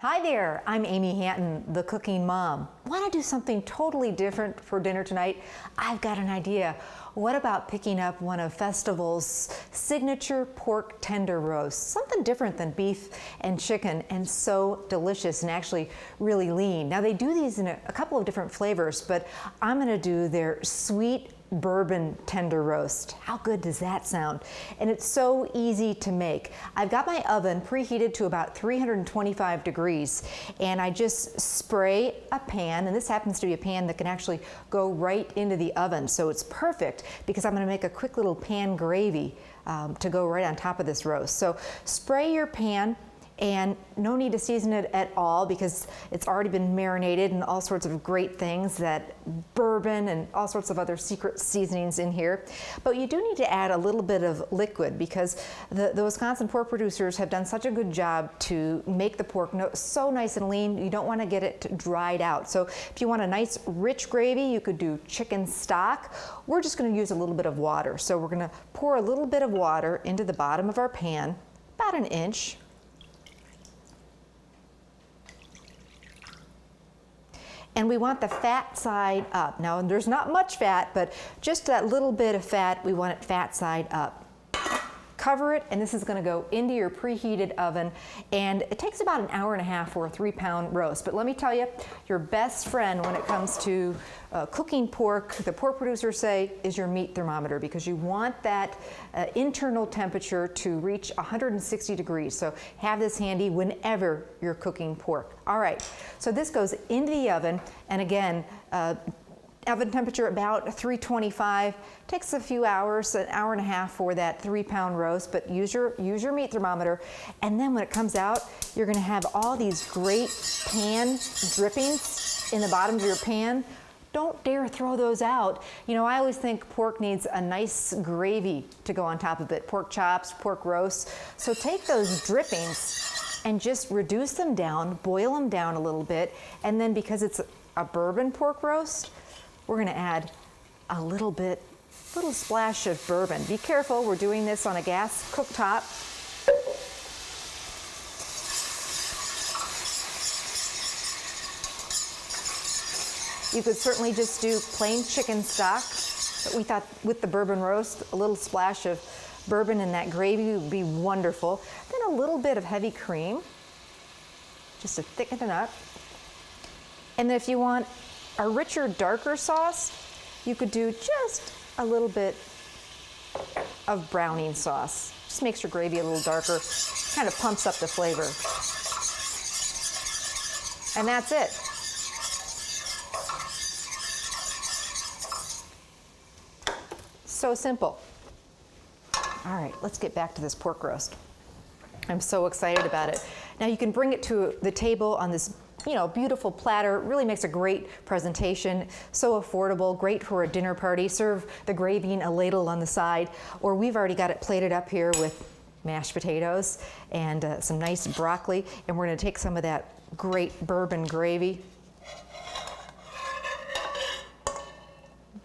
Hi there, I'm Amy Hanton, the cooking mom. Want to do something totally different for dinner tonight? I've got an idea. What about picking up one of Festival's signature pork tender roasts? Something different than beef and chicken, and so delicious and actually really lean. Now they do these in a couple of different flavors, but I'm gonna do their sweet bourbon tender roast. How good does that sound? And it's so easy to make. I've got my oven preheated to about 325 degrees, and I just spray a pan, and this happens to be a pan that can actually go right into the oven, so it's perfect because I'm gonna make a quick little pan gravy to go right on top of this roast. So spray your pan, and no need to season it at all because it's already been marinated in all sorts of great things, that bourbon and all sorts of other secret seasonings in here. But you do need to add a little bit of liquid because the Wisconsin pork producers have done such a good job to make the pork so nice and lean. You don't want to get it dried out. So if you want a nice rich gravy, you could do chicken stock. We're just going to use a little bit of water. So we're going to pour a little bit of water into the bottom of our pan, about an inch. And we want the fat side up. Now, there's not much fat, but just that little bit of fat, we want it fat side up. Cover it, and this is gonna go into your preheated oven, and it takes about an hour and a half for a 3-pound roast. But let me tell you, your best friend when it comes to cooking pork, the pork producers say, is your meat thermometer, because you want that internal temperature to reach 160 degrees. So have this handy whenever you're cooking pork. All right, so this goes into the oven, and again, oven temperature about 325. Takes a few hours, an hour and a half for that 3-pound roast, but use your meat thermometer. And then when it comes out, you're gonna have all these great pan drippings in the bottom of your pan. Don't dare throw those out. You know, I always think pork needs a nice gravy to go on top of it, pork chops, pork roasts. So take those drippings and just reduce them down, boil them down a little bit, and then because it's a bourbon pork roast, we're gonna add a little splash of bourbon. Be careful, we're doing this on a gas cooktop. You could certainly just do plain chicken stock, but we thought with the bourbon roast, a little splash of bourbon in that gravy would be wonderful. Then a little bit of heavy cream, just to thicken it up. And then if you want a richer, darker sauce, you could do just a little bit of browning sauce. Just makes your gravy a little darker, kind of pumps up the flavor. And that's it. So simple. All right, let's get back to this pork roast. I'm so excited about it. Now you can bring it to the table on this beautiful platter. Really makes a great presentation. So affordable, great for a dinner party. Serve the gravy in a ladle on the side, or we've already got it plated up here with mashed potatoes and some nice broccoli. And we're gonna take some of that great bourbon gravy,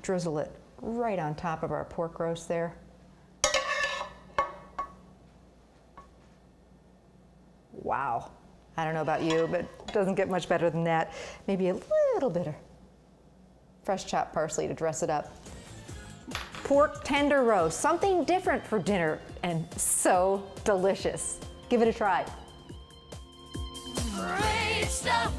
drizzle it right on top of our pork roast there. Wow. I don't know about you, but it doesn't get much better than that. Maybe a little bit of fresh chopped parsley to dress it up. Pork tender roast, something different for dinner, and so delicious. Give it a try. Great stuff.